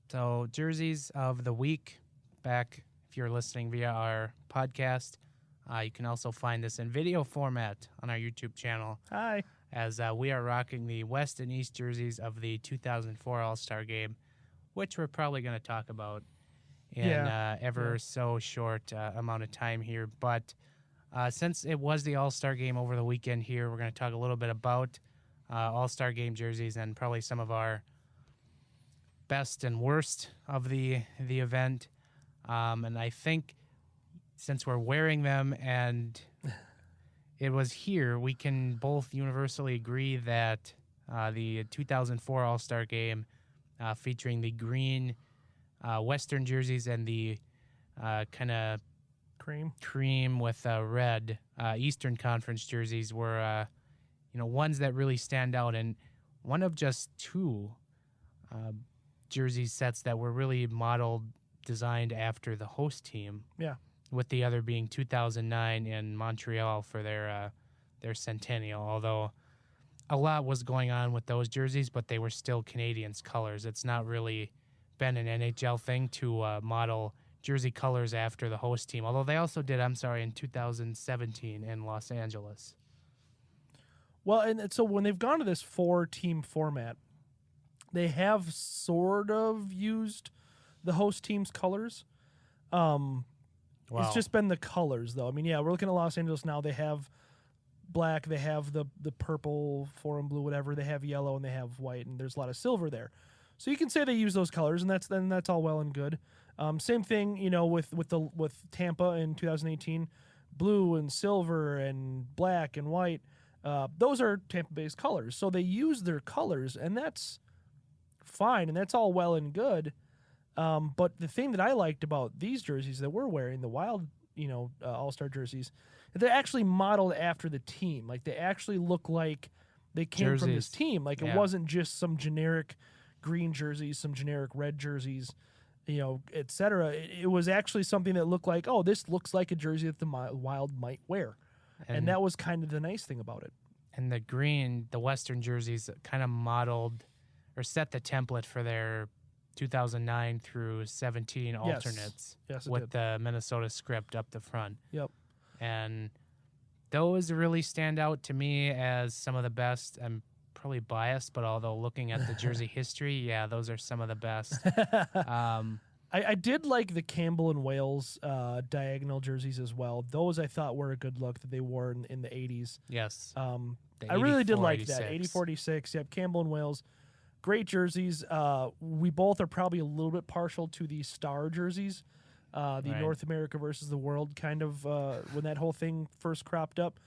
So, jerseys of the week, back if you're listening via our podcast. You can also find this in video format on our YouTube channel. Hi. As we are rocking the West and East jerseys of the 2004 All-Star Game, which we're probably going to talk about in so short amount of time here. But since it was the All-Star Game over the weekend here, we're going to talk a little bit about All-Star Game jerseys and probably some of our best and worst of the event. And I think since we're wearing them and it was here, we can both universally agree that the 2004 All-Star Game featuring the green Western jerseys and the kind of cream with red Eastern Conference jerseys were ones that really stand out, and one of just two jersey sets that were really designed after the host team. Yeah. With the other being 2009 in Montreal for their centennial. Although a lot was going on with those jerseys, but they were still Canadians' colors. It's not really been an NHL thing to model jersey colors after the host team. Although they also did, in 2017 in Los Angeles. Well, and so when they've gone to this 4-team format, they have sort of used the host team's colors. Wow. It's just been the colors, though. I mean, yeah, we're looking at Los Angeles now. They have black, they have the purple, foreign blue, whatever. They have yellow and they have white, and there's a lot of silver there. So you can say they use those colors, and that's all well and good. Same thing, with Tampa in 2018, blue and silver and black and white. Those are Tampa Bay's colors. So they use their colors, and that's fine, and that's all well and good. But the thing that I liked about these jerseys that we're wearing, the Wild, All-Star jerseys, they're actually modeled after the team. Like, they actually look like they came from this team. Like, it wasn't just some generic green jerseys, some generic red jerseys, et cetera. It was actually something that looked like, oh, this looks like a jersey that the Wild might wear. And that was kind of the nice thing about it. And the green, the Western jerseys kind of modeled or set the template for their 2009 through 17 alternates with the Minnesota script up the front. Yep. And those really stand out to me as some of the best. I'm probably biased, but although looking at the jersey history, those are some of the best. I did like the Campbell and Wales diagonal jerseys as well. Those I thought were a good look that they wore in the 80s. Yes. I really did like that. 84-86. Yep, Campbell and Wales. Great jerseys. We both are probably a little bit partial to the star jerseys, North America versus the world kind of when that whole thing first cropped up.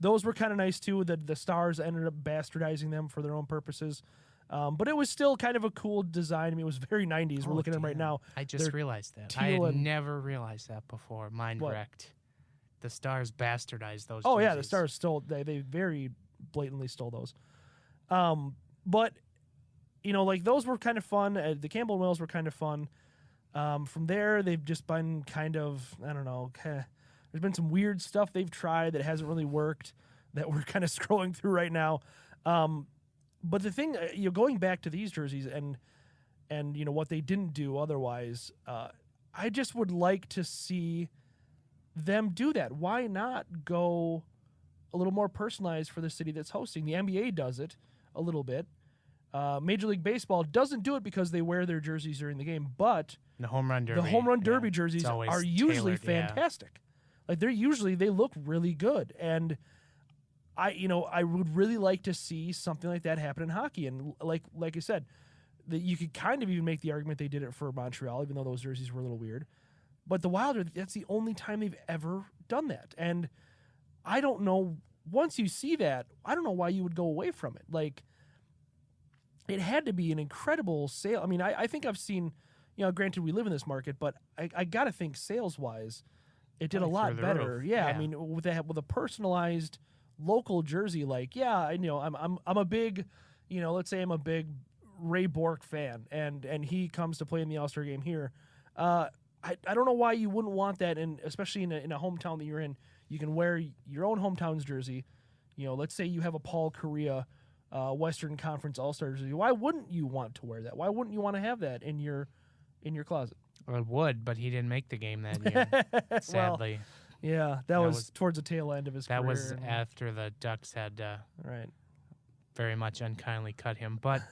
Those were kind of nice too. The stars ended up bastardizing them for their own purposes. But it was still kind of a cool design. I mean, it was very 90s. We're looking at them right now. I just realized that. I had never realized that before. Mind wrecked. The stars bastardized those jerseys. Oh, yeah, the stars stole. They very blatantly stole those. But those were kind of fun. The Campbell and Wales were kind of fun. From there, they've just been kind of, I don't know, there's been some weird stuff they've tried that hasn't really worked that we're kind of scrolling through right now. But the thing, going back to these jerseys and what they didn't do otherwise, I just would like to see them do that. Why not go a little more personalized for the city that's hosting? The NBA does it a little bit. Major League Baseball doesn't do it because they wear their jerseys during the game, but the home run derby jerseys are usually fantastic. Like they look really good, and I would really like to see something like that happen in hockey. And like I said, that you could kind of even make the argument they did it for Montreal, even though those jerseys were a little weird. But the Wild, that's the only time they've ever done that, and I don't know. Once you see that, I don't know why you would go away from it. Like, it had to be an incredible sale. I mean, I think I've seen, granted we live in this market, but I got to think sales-wise, it did a lot better. Yeah, I mean, with a personalized local jersey, like, I'm a big, let's say I'm a big Ray Bourque fan, and he comes to play in the All-Star game here. I don't know why you wouldn't want that, and especially in a hometown that you're in, you can wear your own hometown's jersey. Let's say you have a Paul Kariya Western Conference All-Star jersey. Why wouldn't you want to wear that? Why wouldn't you want to have that in your in your closet. Well, it would, but he didn't make the game that year, sadly. Well, yeah, that was towards the tail end of his career. That was after the Ducks had right. very much unkindly cut him. But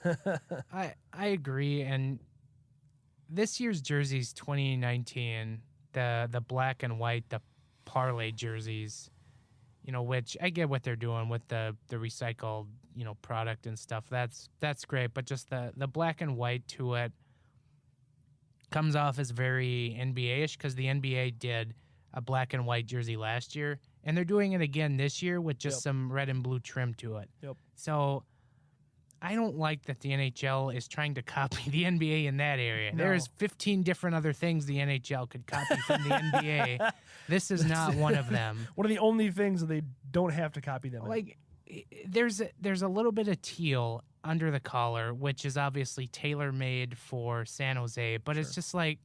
I agree. And this year's jerseys, 2019, the black and white, the parlay jerseys, which I get what they're doing with the recycled, product and stuff. That's great. But just the black and white to it comes off as very NBA-ish because the NBA did a black and white jersey last year, and they're doing it again this year with just some red and blue trim to it. Yep. So I don't like that the NHL is trying to copy the NBA in that area. No. There's 15 different other things the NHL could copy from the NBA. This is not one of them. One of the only things that they don't have to copy them. Like, there's a little bit of teal under the collar, which is obviously tailor-made for San Jose, but it's just like,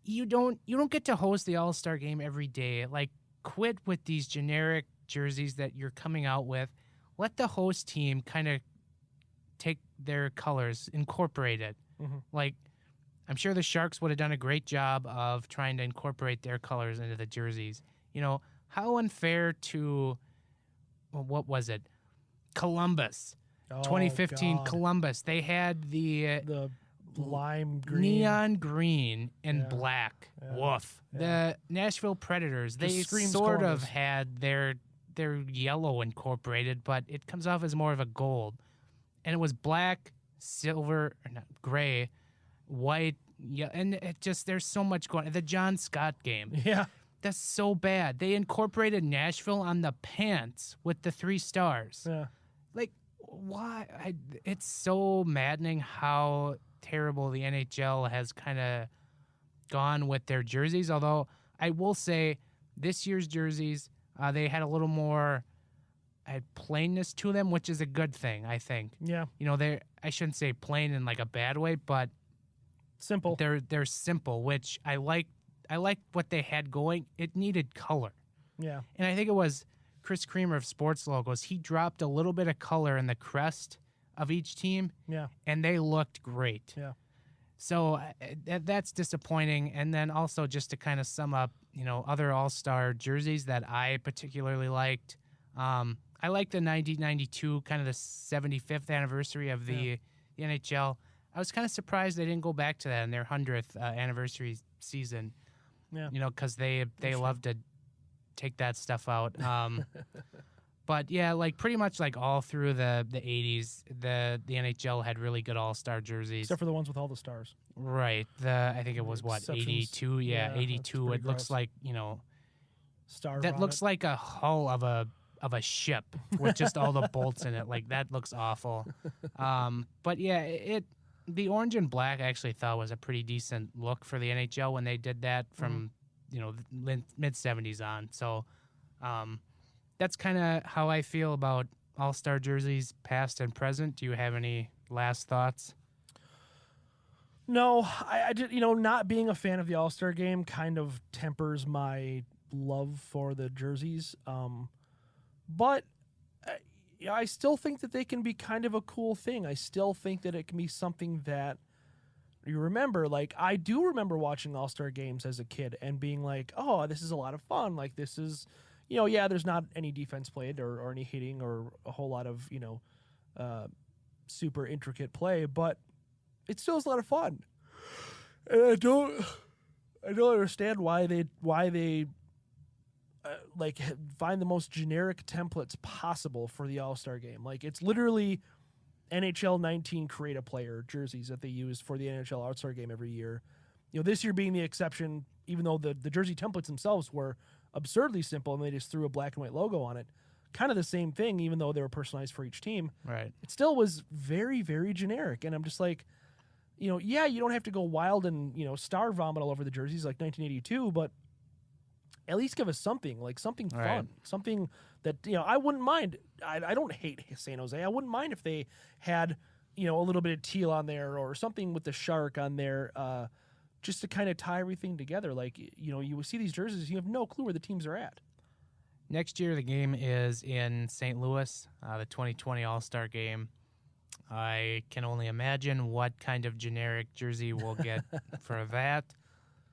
you don't get to host the All-Star Game every day. Like, quit with these generic jerseys that you're coming out with. Let the host team kind of take their colors, incorporate it. Mm-hmm. Like, I'm sure the Sharks would have done a great job of trying to incorporate their colors into the jerseys. How unfair to, what was it? Columbus. 2015 God. Columbus. They had the lime green, neon green and black. Yeah. Woof. Yeah. The Nashville Predators, they sort Columbus. of had their yellow incorporated, but it comes off as more of a gold. And it was black, silver, or not, gray, white, yeah, and it just, there's so much going on. The John Scott game. Yeah. That's so bad. They incorporated Nashville on the pants with the 3 stars. Yeah. Like, why? It's so maddening how terrible the NHL has kind of gone with their jerseys. Although I will say this year's jerseys, they had a little more plainness to them, which is a good thing, I think. Yeah. I shouldn't say plain in like a bad way, but simple. They're simple, which I like. I like what they had going. It needed color. Yeah. And I think it was Chris Creamer of Sports Logos. He dropped a little bit of color in the crest of each team. Yeah. And they looked great. Yeah. So that's disappointing. And then also just to kind of sum up, other All-Star jerseys that I particularly liked. I liked the 1992, kind of the 75th anniversary of the NHL. I was kind of surprised they didn't go back to that in their 100th anniversary season. Yeah. Because they love to take that stuff out. But yeah, like pretty much like all through the 80s, the NHL had really good all-star jerseys. Except for the ones with all the stars. Right. I think it was what, 82? Yeah, 82. It looks like, Stars. That looks like a hull of a ship with just all the bolts in it. Like that looks awful. But yeah, the orange and black I actually thought was a pretty decent look for the NHL when they did that from, mid 70s on. So, that's kind of how I feel about All-Star jerseys, past and present. Do you have any last thoughts? No, I did. Not being a fan of the All-Star Game kind of tempers my love for the jerseys. But I still think that they can be kind of a cool thing. I still think that it can be something that you remember. Like, I do remember watching All-Star Games as a kid and being like, oh, this is a lot of fun. Like, this is, there's not any defense played or any hitting or a whole lot of, super intricate play, but it still is a lot of fun. And I don't understand why they find the most generic templates possible for the All-Star Game. Like, it's literally NHL 19 create a player jerseys that they use for the NHL All-Star Game every year. This year being the exception, even though the jersey templates themselves were absurdly simple and they just threw a black and white logo on it. Kind of the same thing, even though they were personalized for each team. Right. It still was very, very generic. And I'm just like, you don't have to go wild and, star vomit all over the jerseys like 1982, but at least give us something, like something fun, right. Something that, I wouldn't mind. I don't hate San Jose. I wouldn't mind if they had, a little bit of teal on there or something with the shark on there, just to kind of tie everything together. Like, you will see these jerseys, you have no clue where the teams are at. Next year, the game is in St. Louis, the 2020 All-Star Game. I can only imagine what kind of generic jersey we'll get for that.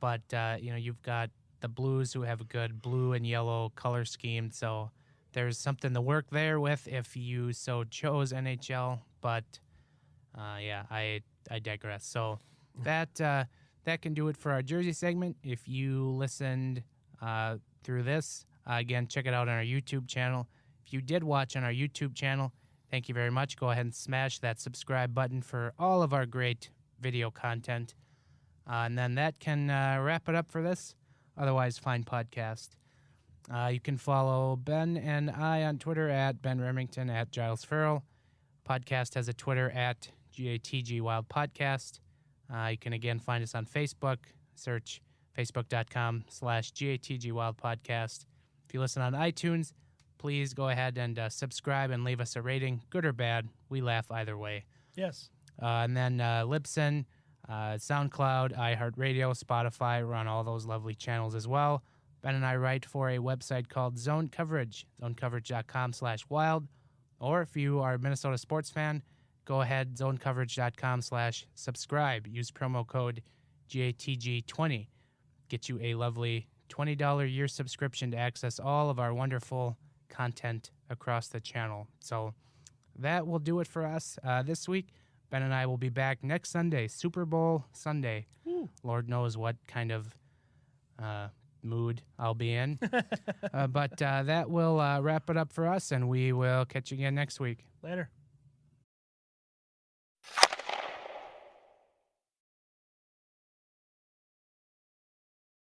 But, you've got the Blues who have a good blue and yellow color scheme. So there's something to work there with if you so chose NHL. But, I digress. So that can do it for our jersey segment. If you listened through this, again, check it out on our YouTube channel. If you did watch on our YouTube channel, thank you very much. Go ahead and smash that subscribe button for all of our great video content. And then that can wrap it up for this otherwise fine podcast. You can follow Ben and I on Twitter at Ben Remington, at Giles Farrell. Podcast has a Twitter at GATG Wild Podcast. You can again find us on Facebook. Search facebook.com/GATG Wild Podcast. If you listen on iTunes, please go ahead and subscribe and leave us a rating, good or bad. We laugh either way. Yes. And then Libsyn, SoundCloud, iHeartRadio, Spotify, we're on all those lovely channels as well. Ben and I write for a website called Zone Coverage, zonecoverage.com/wild. Or if you are a Minnesota sports fan, go ahead, zonecoverage.com/subscribe. Use promo code GATG20. Get you a lovely $20 year subscription to access all of our wonderful content across the channel. So that will do it for us this week. Ben and I will be back next Sunday, Super Bowl Sunday. Ooh. Lord knows what kind of mood I'll be in. But that will wrap it up for us, and we will catch you again next week. Later.